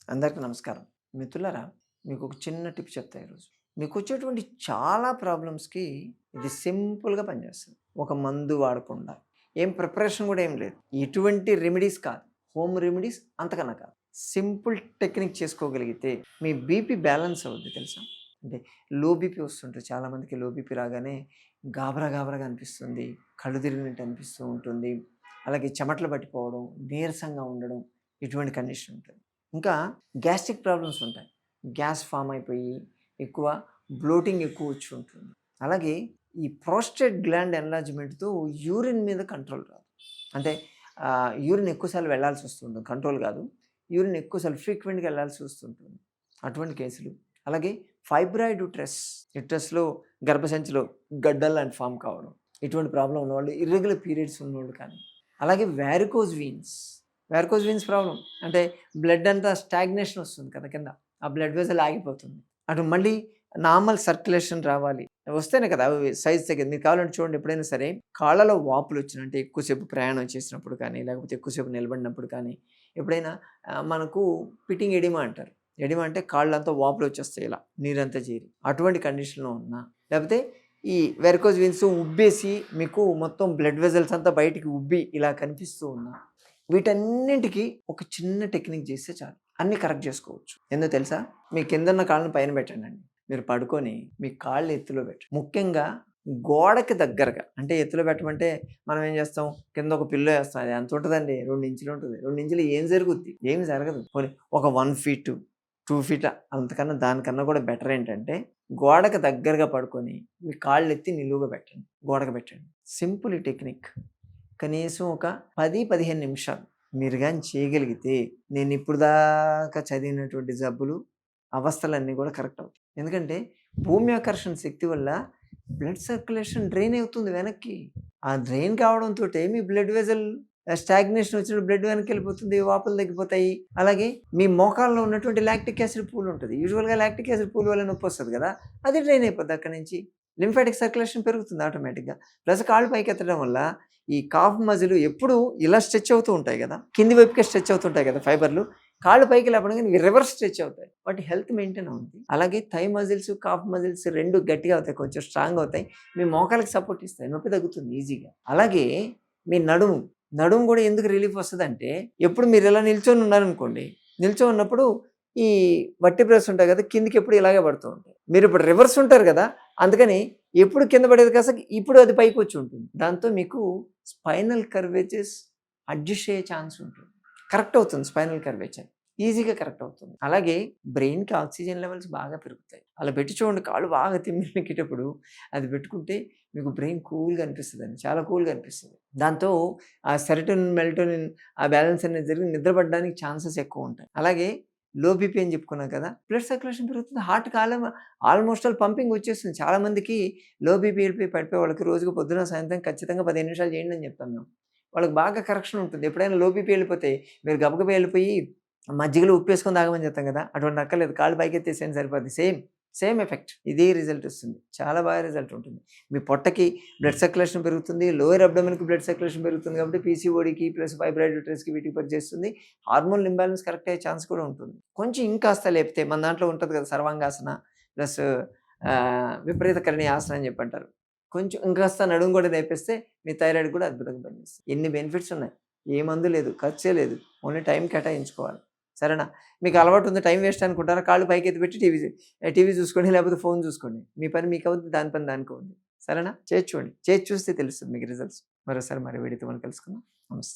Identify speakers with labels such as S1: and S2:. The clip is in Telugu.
S1: అందరికీ నమస్కారం. మిత్రులారా, మీకు ఒక చిన్న టిప్ చెప్తా ఈరోజు. మీకొచ్చేటువంటి చాలా ప్రాబ్లమ్స్‌కి ఇది సింపుల్‌గా పనిచేస్తది. ఒక మందు వాడకుండా, ఏం ప్రిపరేషన్ గూడా ఏం లేదు. ఎటువంటి రెమెడీస్ కాదు. హోమ్ రెమెడీస్ అంతకన్నా కాదు. సింపుల్ టెక్నిక్ చేసుకోగలిగితే మీ బీపీ బ్యాలెన్స్ అవుద్ది తెలుసా? అంటే లో బీపీ వస్తుంటది. చాలామందికి లో బీపీ రాగానే గాబరా గాబరాగా అనిపిస్తుంది. కళ్ళు తిరిగినట్టు అనిపిస్తూ ఉంటుంది. అలాగే చెమటలు పట్టిపోవడం, నీరసంగా ఉండడం ఇటువంటి కండిషన్ ఉంటది. ఇంకా గ్యాస్ట్రిక్ ప్రాబ్లమ్స్ ఉంటాయి. గ్యాస్ ఫామ్ అయిపోయి ఎక్కువ బ్లోటింగ్ ఎక్కువ వచ్చి ఉంటుంది. అలాగే ఈ ప్రోస్టేట్ గ్లాండ్ ఎన్లార్జ్‌మెంట్‌తో యూరిన్ మీద కంట్రోల్ రాదు. అంటే యూరిన్ ఎక్కువ సార్లు వెళ్ళాల్సి వస్తుంది. కంట్రోల్ కాదు. యూరిన్ ఎక్కువ సార్లు ఫ్రీక్వెంట్‌గా వెళ్ళాల్సి వస్తుంటుంది. అటువంటి కేసులు. అలాగే ఫైబ్రాయిడ్ యుటరస్‌లో గర్భసంచిలో గడ్డలు లాంటి ఫామ్ కావడం. ఇటువంటి ప్రాబ్లమ్ ఉన్నవాళ్ళు, ఇర్రెగ్యులర్ పీరియడ్స్ ఉన్నోళ్ళు కానీ. అలాగే వారికోజ్ వీన్స్ ప్రాబ్లమ్ అంటే బ్లడ్ అంతా స్టాగ్నేషన్ వస్తుంది కదా కింద. ఆ బ్లడ్ వెసల్ ఆగిపోతుంది. అటు మళ్ళీ నార్మల్ సర్క్యులేషన్ రావాలి. వస్తేనే కదా అవి సైజ్ తగ్గేది. మీరు కావాలంటే చూడండి ఎప్పుడైనా సరే కాళ్ళలో వాపులొచ్చినా అంటే ఎక్కువసేపు ప్రయాణం చేసినప్పుడు కానీ, లేకపోతే ఎక్కువసేపు నిలబడినప్పుడు కానీ, ఎప్పుడైనా మనకు పిట్టింగ్ ఎడిమా అంటారు. ఎడిమా అంటే కాళ్ళంతా వాపులొచ్చేస్తాయి ఇలా నీరంతా చేరి. అటువంటి కండిషన్‌లో ఉన్నా, లేకపోతే ఈ వెరికోజ్ వీన్స్ ఉబ్బేసి మీకు మొత్తం బ్లడ్ వెసల్స్ అంతా బయటికి ఉబ్బి ఇలా కనిపిస్తూ ఉన్నా, వీటన్నింటికి ఒక చిన్న టెక్నిక్ చేస్తే చాలు. అన్నీ కరెక్ట్ చేసుకోవచ్చు. ఎందుకో తెలుసా? మీ కిందున్న కాళ్ళని పైన పెట్టండండి. మీరు పడుకొని మీ కాళ్ళు ఎత్తులో పెట్టండి. ముఖ్యంగా గోడకి దగ్గరగా అంటే ఎత్తులో పెట్టమంటే మనం ఏం చేస్తాం? కింద ఒక పిల్లో ఏస్తాం. అది ఎంత ఉంటదండి? 2 ఇంచులు ఉంటది. 2 ఇంచులు ఏం జరుగుద్ది? ఏమి జరగదు. పోనీ ఒక 1 ఫీట్, 2 ఫీట్ అంతకన్నా దానికన్నా కూడా బెటర్ ఏంటంటే గోడకి దగ్గరగా పడుకొని మీ కాళ్ళెత్తి నిలువుగా పెట్టండి. గోడకి పెట్టండి. సింపుల్ ఈ టెక్నిక్. కనీసం ఒక 10, 15 నిమిషాలు మీరు గాని చేయగలిగితే నేనిప్పుడు దాకా చదివినటువంటి జబ్బులు, అవస్థలన్నీ కూడా కరెక్ట్ అవుతాయి. ఎందుకంటే భూమి ఆకర్షణ శక్తి వల్ల బ్లడ్ సర్క్యులేషన్ డ్రైన్ అవుతుంది వెనక్కి. ఆ డ్రైన్ కావడంతోటే మీ బ్లడ్ వెసల్ స్టాగ్నేషన్ వచ్చినప్పుడు బ్లడ్ వెనక్కెళ్ళిపోతుంది. వాపులు తగ్గిపోతాయి. అలాగే మీ మోకాల్లో ఉన్నటువంటి లాక్టిక్ యాసిడ్ పూల్ ఉంటది. యూజువల్‌గా లాక్టిక్ యాసిడ్ పూల్ వల్ల నొప్పొస్తది కదా! అది డ్రైన్ అయిపోద్ది అక్కడి నుంచి. లింఫాటిక్ సర్క్యులేషన్ పెరుగుతుంది ఆటోమేటిక్‌గా. ప్లస్ కాళ్ళు పైకెత్తడం వల్ల ఈ కాఫ్ మజిల్ ఎప్పుడూ ఇలా స్ట్రెచ్ అవుతూ ఉంటాయి గదా! కింది వైపుకే స్ట్రెచ్ అవుతుంటాయి గదా ఫైబర్‌లు. కాళ్ళు పైకి లేపడం గాని రివర్స్ స్ట్రెచ్ అవుతాయి. వాటి హెల్త్ మెయింటైన్ అవుద్ది. అలాగే థై మజిల్స్, కాఫ్ మజిల్స్ 2 గట్టిగా అవుతాయి. కొంచెం స్ట్రాంగ్ అవుతాయి. మీ మోకాళ్ళకి సపోర్ట్ ఇస్తాయి. నొప్పి తగ్గుతుంది ఈజీగా. అలాగే మీ నడుము గూడా ఎందుకు రిలీఫ్ వస్తదంటే, ఎప్పుడు మీరు ఇలా నిల్చొని ఉన్నారనుకోండి. నిల్చొని ఉన్నప్పుడు ఈ వర్టిబ్రస్ ఉంటాయి గదా! కిందకి ఎప్పుడు ఇలాగే పడుతూ ఉంటాయి. మీరిప్పుడు రివర్స్ ఉంటారు గదా! అందుకని ఎప్పుడు కింద పడేది కాస్త ఇప్పుడు అది పైకొచ్చి ఉంటుంది. దాంతో మీకు స్పైనల్ కర్వేచర్స్ అడ్జస్ట్ అయ్యే ఛాన్స్ ఉంటుంది. కరెక్ట్ అవుతుంది స్పైనల్ కర్వేచర్. ఈజీగా కరెక్ట్ అవుతుంది. అలాగే బ్రెయిన్‌కి ఆక్సిజన్ లెవెల్స్ బాగా పెరుగుతాయి. అలా పెట్టి చూడండి కాళ్ళు బాగా తిమ్మిరెక్కేటప్పుడు అది పెట్టుకుంటే మీకు బ్రెయిన్ కూల్‌గా అనిపిస్తదండి. చాలా కూల్‌గా అనిపిస్తది. దాంతో ఆ సెరటోనిన్, మెలటోనిన్ ఆ బ్యాలెన్స్ అనేది జరిగి నిద్ర పడడానికి ఛాన్సెస్ ఎక్కువుంటాయి. అలాగే లో బీపీ అని చెప్పుకున్నాం కదా! బ్లడ్ సర్క్యులేషన్ పెరుగుతుంది. హార్ట్‌కి ఆల్‌మోస్ట్ ఆల్ పంపింగ్ వచ్చేస్తుంది. చాలామందికి లో బీపీ వెళ్ళిపోయి పడిపోయే వాళ్ళకి రోజుకు పొద్దున, సాయంత్రం ఖచ్చితంగా 15 నిమిషాలు చేయండి అని చెప్తాం మేము. వాళ్ళకి బాగా కరెక్షన్ ఉంటుంది. ఎప్పుడైనా లో బీపీ వెళ్ళిపోతే మీరు గబగబా వెళ్ళిపోయి మజ్జిగలో ఉప్పేసుకొని తాగమని చెప్తాం కదా! అటువంటి అక్కర్లేదు. కాళ్ళు పైకెత్తేసేయండి సరిపోద్ది. Same effect. ఇదే రిజల్ట్ వస్తుంది. చాలా బాగా రిజల్ట్ ఉంటుంది. మీ పొట్టకి బ్లడ్ సర్క్యులేషన్ పెరుగుతుంది. లోయర్ అబ్డోమెన్‌కి బ్లడ్ సర్క్యులేషన్ పెరుగుతుంది కాబట్టి పీసీఓడీకి ప్లస్ ఫైబ్రాయిడ్ యూటరస్‌కి వీటికి పనిచేస్తుంది. హార్మోనల్ ఇంబాలెన్స్ కరెక్ట్ అయ్యే ఛాన్స్ కూడా ఉంటుంది. కొంచెం ఇంకాస్త లేపితే మన దాంట్లో ఉంటది కదా! సర్వాంగాసన ప్లస్ విపరీత కరణీయ ఆసన అని చెప్పంటారు. కొంచెం ఇంకాస్త నడుము కూడా లేపేస్తే మీ థైరాయిడ్ కూడా అద్భుతంగా పనిచేస్తుంది. ఎన్ని బెనిఫిట్స్ ఉన్నాయి. ఏ మందు లేదు. ఖర్చే లేదు. ఓన్లీ టైం కేటాయించుకోవాలి. సరేనా? మీకు అలవాటు ఉంది టైం వేస్ట్ అనుకుంటారా? కాళ్ళు పైకెత్తి పెట్టి టీవీ చూసుకోండి లేకపోతే ఫోన్ చూసుకోండి. మీ పని మీకవుద్ది. దాని పని దానికవుద్ది. సరేనా? చేసి చూడండి. చేసి చూస్తే తెలుస్తుంది మీకు రిజల్ట్స్. మరోసారి మరో వీడియోతో మనం కలుసుకుందాం. నమస్తే.